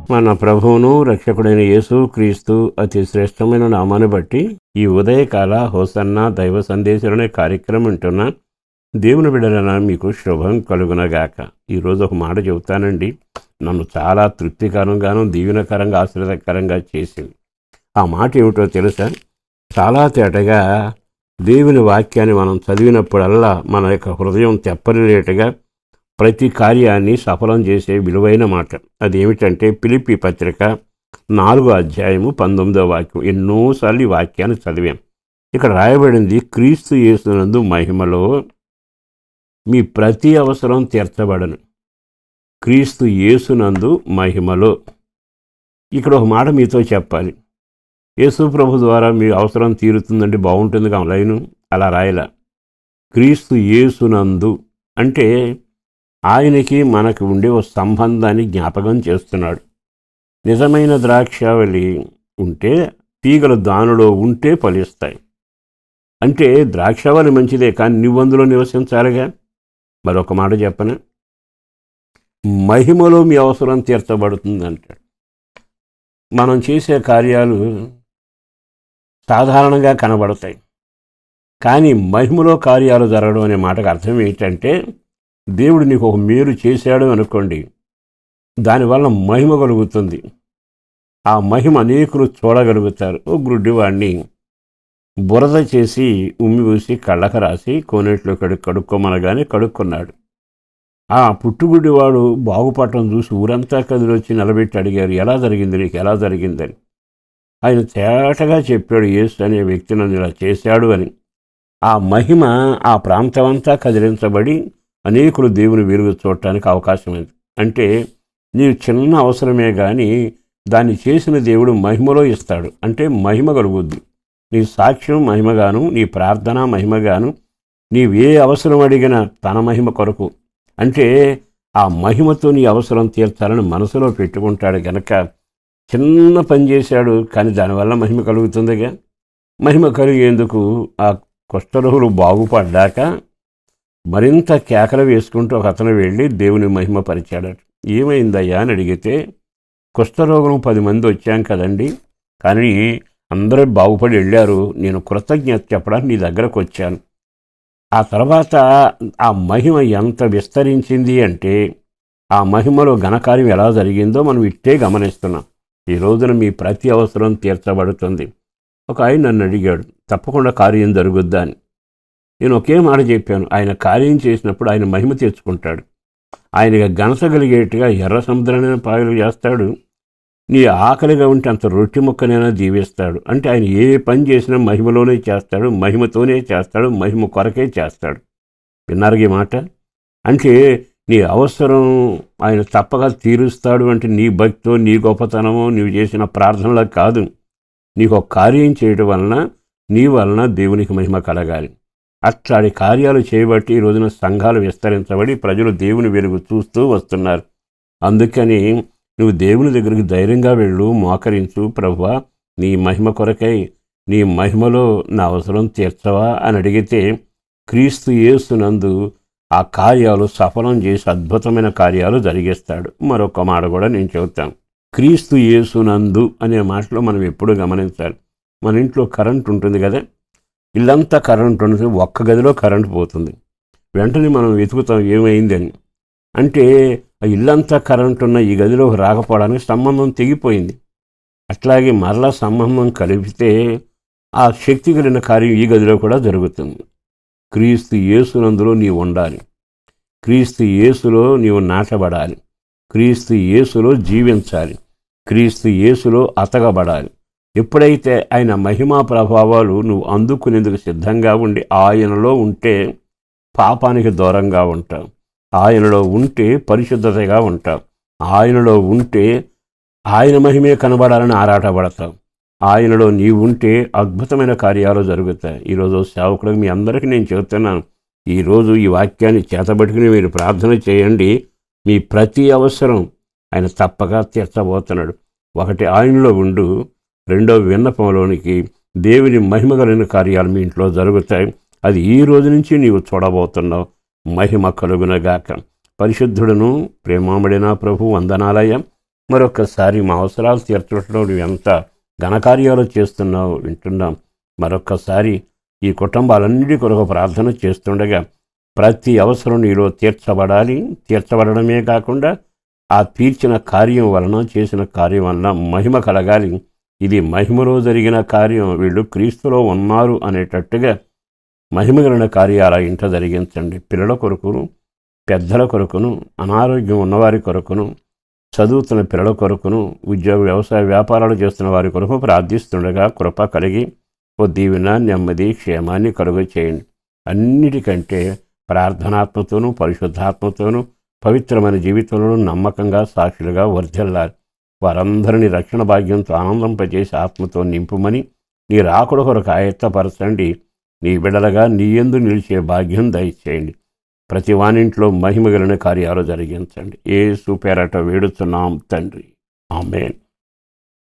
మన ప్రభువును రక్షకుడైన యేసు క్రీస్తు అతి శ్రేష్టమైన నామాన్ని బట్టి ఈ ఉదయకాల హోసన్న దైవ సందేశం అనే కార్యక్రమం వింటున్న దేవుని బిడ్డలన మీకు శుభం కలుగునగాక. ఈరోజు ఒక మాట చెబుతానండి, నన్ను చాలా తృప్తికరంగాను దీవెనకరంగా ఆశీర్వదకరంగా చేసింది. ఆ మాట ఏమిటో తెలుసా? చాలా తేటగా దేవుని వాక్యాన్ని మనం చదివినప్పుడల్లా మన యొక్క హృదయం తెప్పరిలేటుగా ప్రతి కార్యాన్ని సఫలం చేసే విలువైన మాట. అదేమిటంటే ఫిలిప్పీ పత్రిక 4వ అధ్యాయము 19వ వాక్యం. ఎన్నోసార్లు ఈ వాక్యాన్ని చదివాం. ఇక్కడ రాయబడింది, క్రీస్తు యేసునందు మహిమలో మీ ప్రతి అవసరం తీర్చబడను. క్రీస్తు యేసునందు మహిమలో. ఇక్కడ ఒక మాట మీతో చెప్పాలి. యేసు ప్రభు ద్వారా మీ అవసరం తీరుతుందంటే బాగుంటుంది కదా లైను, అలా రాయలా. క్రీస్తు యేసునందు అంటే ఆయనకి మనకు ఉండే ఓ సంబంధాన్ని జ్ఞాపకం చేస్తున్నాడు. నిజమైన ద్రాక్షావళి ఉంటే తీగలు దానిలో ఉంటే ఫలిస్తాయి. అంటే ద్రాక్షావళి మంచిదే, కానీ నువ్వు అందులో నివసించాలిగా. మరొక మాట చెప్పన, మహిమలో మీ అవసరం తీర్చబడుతుంది అంటాడు. మనం చేసే కార్యాలు సాధారణంగా కనబడతాయి, కానీ మహిమలో కార్యాలు జరగడం అనే మాటకు అర్థం ఏంటంటే, దేవుడు నీకు ఒక మేలు చేశాడు అనుకోండి, దానివల్ల మహిమ కలుగుతుంది. ఆ మహిమ అనేకులు చూడగలుగుతారు. ఓ గుడ్డివాడిని బురద చేసి ఉమ్మి పూసి కళ్ళకు రాసి కోనేట్లో కడుక్కోమనగానే కడుక్కున్నాడు. ఆ పుట్టుగుడ్డివాడు బాగుపడటం చూసి ఊరంతా కదిలొచ్చి నిలబెట్టి అడిగారు, ఎలా జరిగింది నీకు, ఎలా జరిగిందని. ఆయన తేటగా చెప్పాడు, యేసు అనే వ్యక్తి నన్ను ఇలా చేశాడు అని. ఆ మహిమ ఆ ప్రాంతమంతా కదిలించబడి అనేకులు దేవుని వెలుగు చూడటానికి అవకాశమైంది. అంటే నీవు చిన్న అవసరమే కానీ దాన్ని చేసిన దేవుడు మహిమలో ఇస్తాడు. అంటే మహిమ కలుగుద్ది. నీ సాక్ష్యం మహిమగాను, నీ ప్రార్థన మహిమగాను, నీవే అవసరం అడిగినా తన మహిమ కొరకు. అంటే ఆ మహిమతో నీ అవసరం తీర్చాలని మనసులో పెట్టుకుంటాడు గనక చిన్న పని చేశాడు, కానీ దానివల్ల మహిమ కలుగుతుందిగా. మహిమ కలిగేందుకు ఆ కుష్ఠరోగులు బాగుపడ్డాక మరింత కేకలు వేసుకుంటూ ఒక అతను వెళ్ళి దేవుని మహిమ పరిచాడట. ఏమైందయ్యా అని అడిగితే, కుష్ఠరోగులు 10 మంది వచ్చాం కదండి, కానీ అందరూ బాగుపడి వెళ్ళారు, నేను కృతజ్ఞత చెప్పడానికి నీ దగ్గరకు వచ్చాను. ఆ తర్వాత ఆ మహిమ ఎంత విస్తరించింది అంటే, ఆ మహిమలో ఘనకార్యం ఎలా జరిగిందో మనం ఇట్టే గమనిస్తున్నాం. ఈ రోజున మీ ప్రతి అవసరం తీర్చబడుతుంది. ఒక ఆయన నన్ను అడిగాడు, తప్పకుండా కార్యం జరుగుద్దా అని. నేను ఒకే మాట చెప్పాను, ఆయన కార్యం చేసినప్పుడు ఆయన మహిమ తెచ్చుకుంటాడు. ఆయనకి గనసగలిగేట్టుగా ఎర్ర సముద్రాన్ని పాయలు చేస్తాడు. నీ ఆకలిగా ఉంటే అంత రొట్టె ముక్కనైనా దీవిస్తాడు. అంటే ఆయన ఏ పని చేసినా మహిమలోనే చేస్తాడు, మహిమతోనే చేస్తాడు, మహిమ కొరకే చేస్తాడు. విన్నారు ఈ మాట? అంటే నీ అవసరం ఆయన తప్పక తీరుస్తాడు. అంటే నీ భక్తో, నీ గొప్పతనమో, నీవు చేసిన ప్రార్థనలో కాదు. నీకు ఒక కార్యం చేయడం వలన నీ వలన దేవునికి మహిమ కలగాలి. అట్లాంటి కార్యాలు చేయబట్టి ఈ రోజున సంఘాలు విస్తరించబడి ప్రజలు దేవుని వెలుగు చూస్తూ వస్తున్నారు. అందుకని నువ్వు దేవుని దగ్గరికి ధైర్యంగా వెళ్ళు, మోకరించు, ప్రభువా నీ మహిమ కొరకై నీ మహిమలో నా అవసరం తీర్చవా అని అడిగితే, క్రీస్తు యేసునందు ఆ కార్యాలు సఫలం చేసి అద్భుతమైన కార్యాలు జరిగిస్తాడు. మరొక మాట కూడా నేను చెబుతాను. క్రీస్తు యేసునందు అనే మాటలో మనం ఎప్పుడు గమనించాలి. మన ఇంట్లో కరెంట్ ఉంటుంది కదా, ఇల్లంతా కరెంట్ ఉంటుంది, ఒక్క గదిలో కరెంట్ పోతుంది. వెంటనే మనం వెతుకుతాం ఏమైంది అని. అంటే ఆ ఇల్లంతా కరెంట్ ఉన్న ఈ గదిలోకి రాకపోవడానికి సంబంధం తెగిపోయింది. అట్లాగే మరలా సంబంధం కలిపితే ఆ శక్తి కలిగిన కార్యం ఈ గదిలో కూడా జరుగుతుంది. క్రీస్తు యేసునందులో నీవు ఉండాలి. క్రీస్తు యేసులో నీవు నాటబడాలి. క్రీస్తు యేసులో జీవించాలి. క్రీస్తు యేసులో అతకబడాలి. ఎప్పుడైతే ఆయన మహిమా ప్రభావాలు నువ్వు అందుకునేందుకు సిద్ధంగా ఉండి ఆయనలో ఉంటే పాపానికి దూరంగా ఉంటావు. ఆయనలో ఉంటే పరిశుద్ధతగా ఉంటావు. ఆయనలో ఉంటే ఆయన మహిమే కనబడాలని ఆరాటపడతావు. ఆయనలో నీవు ఉంటే అద్భుతమైన కార్యాలు జరుగుతాయి. ఈరోజు సేవకులకు మీ అందరికీ నేను చెబుతున్నాను, ఈరోజు ఈ వాక్యాన్ని చేతబట్టుకుని మీరు ప్రార్థన చేయండి. మీ ప్రతి అవసరం ఆయన తప్పక తీర్చబోతున్నాడు. ఒకటి ఆయనలో ఉండు, రెండో విన్నపంలోనికి దేవుని మహిమ కలిగిన కార్యాలు మీ ఇంట్లో జరుగుతాయి. అది ఈ రోజు నుంచి నీవు చూడబోతున్నావు. మహిమ కలుగునగాక. పరిశుద్ధుడును ప్రేమామడిన ప్రభు వందనాలయ. మరొక్కసారి మా అవసరాలు తీర్చడంలో నువ్వు ఎంత ఘనకార్యాలు చేస్తున్నావు వింటున్నాం. మరొక్కసారి ఈ కుటుంబాలన్నిటి కొరకు ప్రార్థన చేస్తుండగా ప్రతి అవసరం నీలో తీర్చబడమే కాకుండా ఆ తీర్చిన కార్యం వలన, చేసిన కార్యం వలన మహిమ కలగాలి. ఇది మహిమలో జరిగిన కార్యం, వీళ్ళు క్రీస్తులో ఉన్నారు అనేటట్టుగా మహిమగలిగిన కార్యాల ఇంట జరిగించండి. పిల్లల కొరకును, పెద్దల కొరకును, అనారోగ్యం ఉన్నవారి కొరకును, చదువుతున్న పిల్లల కొరకును, ఉద్యోగ వ్యవసాయ వ్యాపారాలు చేస్తున్న వారి కొరకు ప్రార్థిస్తుండగా కృప కలిగి ఓ దీవెన, నెమ్మది, క్షేమాన్ని కలుగ చేయండి. అన్నిటికంటే ప్రార్థనాత్మతోనూ పరిశుద్ధాత్మతోనూ పవిత్రమైన జీవితంలో నమ్మకంగా సాక్షులుగా వర్ధిల్లాలి. వారందరినీ రక్షణ భాగ్యంతో ఆనందింపజేసి ఆత్మతో నింపుమని నీ రాకడ కొరకు ఆయత్తపరచండి. నీ బిడ్డలుగా నీ యందు నిలిచే భాగ్యం దయచేయండి. ప్రతి వానింట్లో మహిమగలిగిన కార్యాలు జరిగించండి. యేసు పేరట వేడుచున్నాం తండ్రి. ఆమేన్.